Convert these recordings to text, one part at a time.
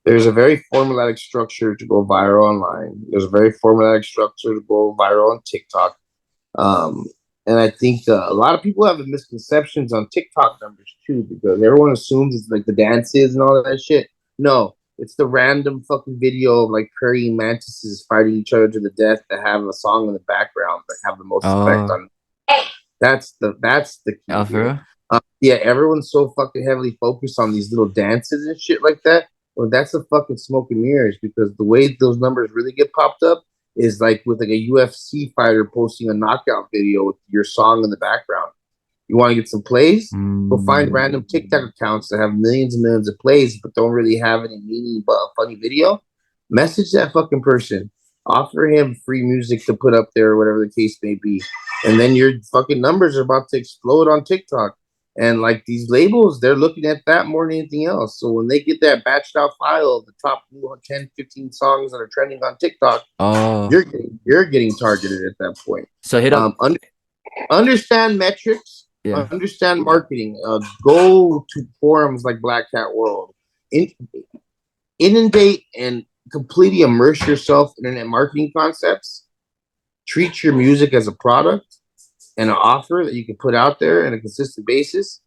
There's a very formulaic structure to go viral online. There's a very formulaic structure to go viral on TikTok. Um, and I think a lot of people have misconceptions on TikTok numbers too, because everyone assumes it's like the dances and all that shit. No, it's the random fucking video of like praying mantises fighting each other to the death that have a song in the background that have the most effect Oh, on. That's the key oh, for here. real? Yeah, everyone's so fucking heavily focused on these little dances and shit like that. Well, that's a fucking smoke and mirrors, because the way those numbers really get popped up is like with like a UFC fighter posting a knockout video with your song in the background. You want to get some plays? Go find Mm, random TikTok accounts that have millions and millions of plays but don't really have any meaning but a funny video. Message that fucking person. Offer him free music to put up there, or whatever the case may be. And then your fucking numbers are about to explode on TikTok. And like these labels, they're looking at that more than anything else. So when they get that batched out file of the top 10, 15 songs that are trending on TikTok, oh, you're getting targeted at that point. so hit up. Um, un- Understand metrics, Yeah. understand marketing. Go to forums like Black Cat World, in, inundate and completely immerse yourself in internet marketing concepts. Treat your music as a product and an offer that you can put out there on a consistent basis.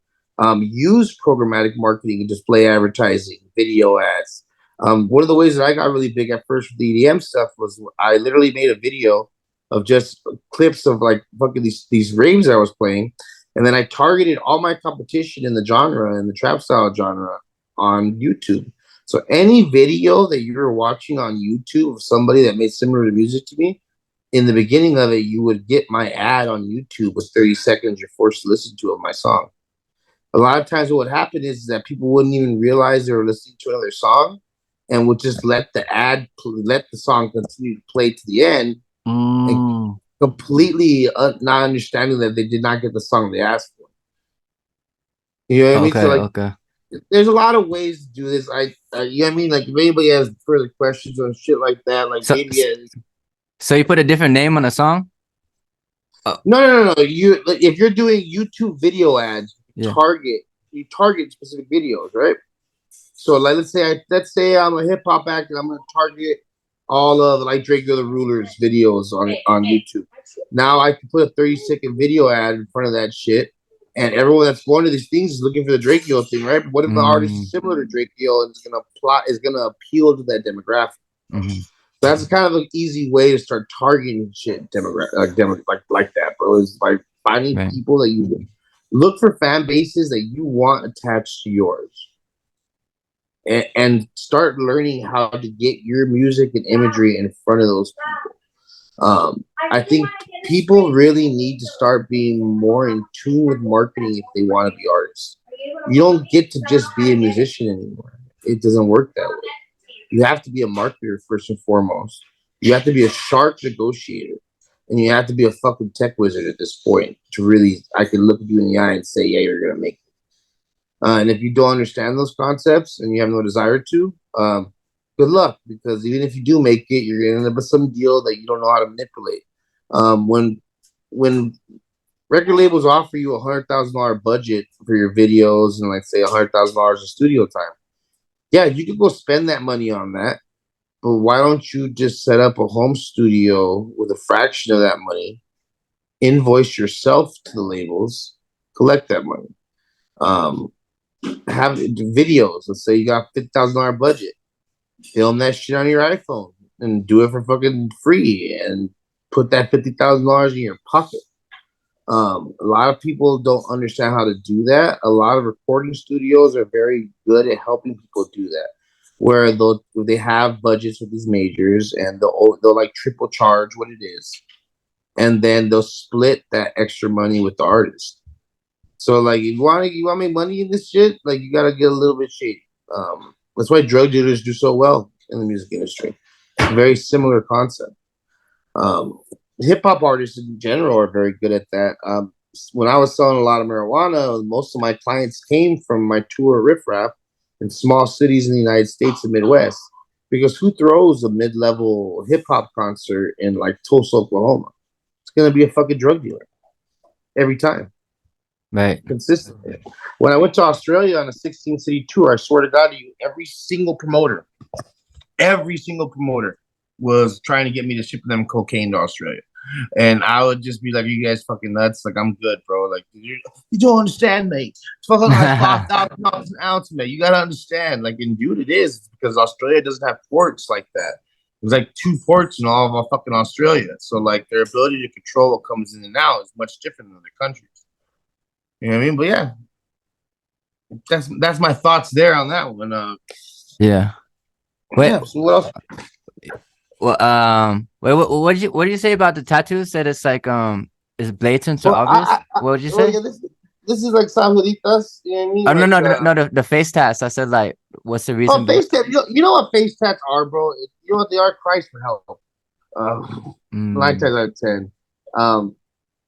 Use programmatic marketing and display advertising, video ads. One of the ways that I got really big at first with the EDM stuff was I literally made a video of just clips of like fucking these raves I was playing, and then I targeted all my competition in the genre, in the trap style genre, on YouTube. So any video that you're watching on YouTube of somebody that made similar music to me, in the beginning of it, you would get my ad on YouTube with 30 seconds you're forced to listen to of my song. A lot of times, what would happen is that people wouldn't even realize they were listening to another song and would just let the song continue to play to the end, and Mm, completely not understanding that they did not get the song they asked for. You know what I mean? So, okay, like, okay. there's a lot of ways to do this. You know what I mean? Like, if anybody has further questions on shit like that, like So, maybe so you put a different name on the song? Oh, no. You like, if you're doing YouTube video ads, yeah. you target specific videos, right? So like let's say I'm a hip hop act and I'm gonna target all of like Drake the Ruler's videos on YouTube. Now I can put a 30-second video ad in front of that shit, and everyone that's going to these things is looking for the Drake Yo thing, right? But what if the artist Mm, is similar to Drake Yo and is gonna appeal to that demographic? mm-hmm. That's kind of an easy way to start targeting shit like that, bro. Is by finding Right. people that you look for fan bases that you want attached to yours, and start learning how to get your music and imagery in front of those people. I think people really need to start being more in tune with marketing if they want to be artists. You don't get to just be a musician anymore. It doesn't work that way. You have to be a marketer first and foremost. You have to be a sharp negotiator, and you have to be a fucking tech wizard at this point to really. I can look at you in the eye and say, "Yeah, you're gonna make it." And if you don't understand those concepts and you have no desire to, good luck, because even if you do make it, you're gonna end up with some deal that you don't know how to manipulate. When record labels offer you $100,000 budget for your videos and like say $100,000 of studio time, yeah, you could go spend that money on that. But why don't you just set up a home studio with a fraction of that money, invoice yourself to the labels, collect that money? Um, have videos. Let's say you got $50,000 budget, film that shit on your iPhone and do it for fucking free, and put that $50,000 in your pocket. A lot of people don't understand how to do that. A lot of recording studios are very good at helping people do that, where they have budgets with these majors and they'll like triple charge what it is, and then they'll split that extra money with the artist. So like, if you want to make money in this shit, like you gotta get a little bit shady. That's why drug dealers do so well in the music industry. Very similar concept. Um, Hip hop artists in general are very good at that. When I was selling a lot of marijuana, most of my clients came from my tour Riff Raff in small cities in the United States and Midwest. Because who throws a mid-level hip hop concert in like Tulsa, Oklahoma? It's gonna be a fucking drug dealer every time, Right. consistently. When I went to Australia on a 16 city tour, I swear to God to you, every single promoter Every single promoter was trying to get me to ship them cocaine to Australia. And I would just be like, "Are you guys fucking nuts? Like, I'm good, bro. Like, you don't understand, mate. It's fucking like $5,000 an ounce, mate. You gotta understand. Like, and dude, it is because Australia doesn't have ports like that. There's like 2 ports in all of fucking Australia. So like their ability to control what comes in and out is much different than other countries. You know what I mean? But yeah, that's my thoughts there on that one. Yeah. Wait. Yeah. So what else? Well, wait. What did you say about the tattoos? That it's like is blatant or Well, obvious? What would you say? yeah, this is like Sahuditas. You know what I mean? Oh no, Like, no, no, no, the face tats. I said like, what's the reason? face tat. You know what face tats are, bro? You know what they are? Cries for help. 9 times out of 10.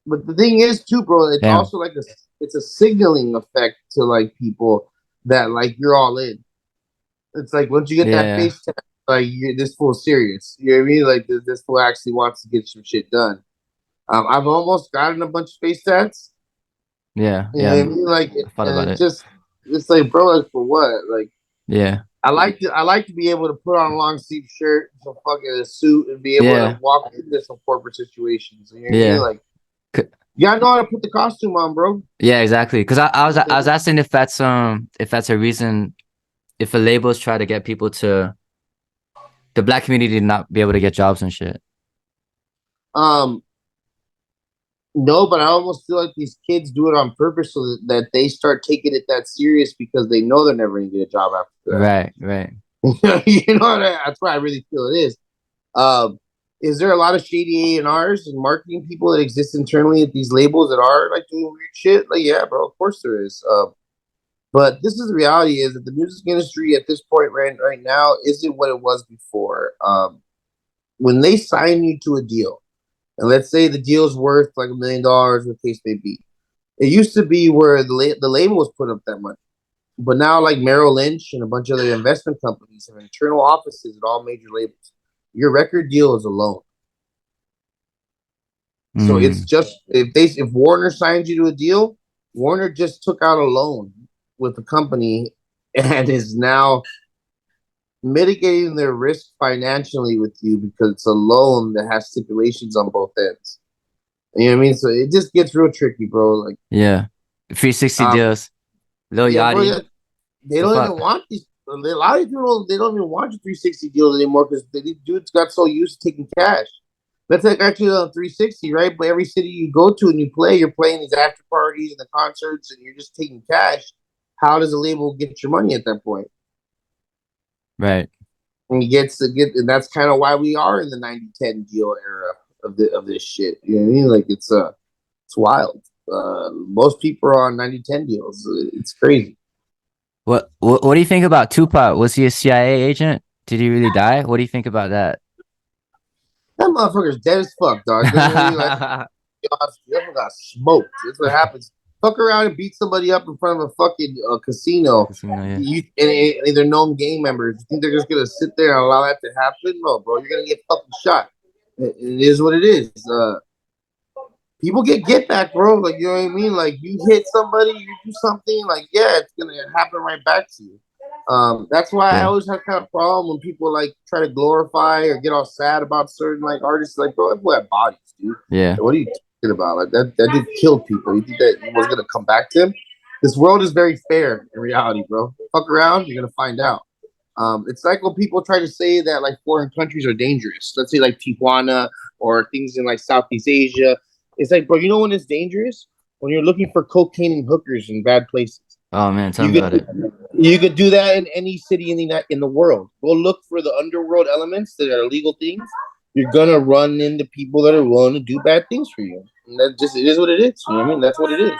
But the thing is, too, bro, it's Damn. also like it's a signaling effect to like people that like you're all in. It's like once you get that face tat, like this fool serious. You know what I mean? Like this fool actually wants to get some shit done. I've almost gotten a bunch of face tats. Yeah, You know what I mean? Like, I thought about it. It's like, bro, like for what? Like, yeah. I like to be able to put on a long sleeve shirt, some fucking a suit, and be able to walk into some corporate situations. You know what I mean? Like, you gotta know how to put the costume on, bro. Yeah, exactly. Because I was asking if that's a reason, if a labels try to get people to the black community to not be able to get jobs and shit. No, but I almost feel like these kids do it on purpose so that they start taking it that serious because they know they're never gonna get a job after that. Right. You know that's why I really feel it is. Is there a lot of shady A&Rs and marketing people that exist internally at these labels that are like doing weird shit? Like, yeah, bro, of course there is. But this is the reality: is that the music industry at this point right now isn't what it was before. When they sign you to a deal, and let's say the deal's worth like $1 million, what the case may be. It used to be where the label was put up that money. But now, like Merrill Lynch and a bunch of other investment companies have internal offices at all major labels. Your record deal is a loan. So it's just if Warner signs you to a deal, Warner just took out a loan with the company and is now mitigating their risk financially with you because it's a loan that has stipulations on both ends. You know what I mean? So it just gets real tricky, bro. Like 360 deals. Lil Yachty. Bro, they don't even want these. A lot of people they don't even want your 360 deals anymore because these dudes got so used to taking cash. Let's take actually on 360, right? But every city you go to and you play, you're playing these after parties and the concerts, and you're just taking cash. How does a label get your money at that point? Right. And and that's kind of why we are in the 90-10 deal era of this shit. You know what I mean? Like it's wild. Most people are on 90-10 deals. It's crazy. What do you think about Tupac? Was he a CIA agent? Did he really die? What do you think about that? That motherfucker's dead as fuck, dog. Got smoked. That's what happens. Fuck around and beat somebody up in front of a fucking casino. And they're known gang members. You think they're just gonna sit there and allow that to happen? No, bro. You're gonna get fucking shot. It is what it is. People get back, bro. Like, you know what I mean? Like, you hit somebody, you do something, like, yeah, it's gonna happen right back to you. That's why I always have kind of problem when people like try to glorify or get all sad about certain like artists. Like, bro, people have bodies, dude. Yeah. Like, what are you talking about? Like that dude killed people. You think that was gonna come back to him? This world is very fair in reality, bro. Fuck around, you're gonna find out. It's like when people try to say that like foreign countries are dangerous. Let's say like Tijuana or things in like Southeast Asia. It's like, bro, you know when it's dangerous? When you're looking for cocaine and hookers in bad places. Oh man, tell me about it. You could do that in any city in the world. Go look for the underworld elements that are illegal things. You're gonna run into people that are willing to do bad things for you. And that just it is what it is. You know what I mean? That's what it is.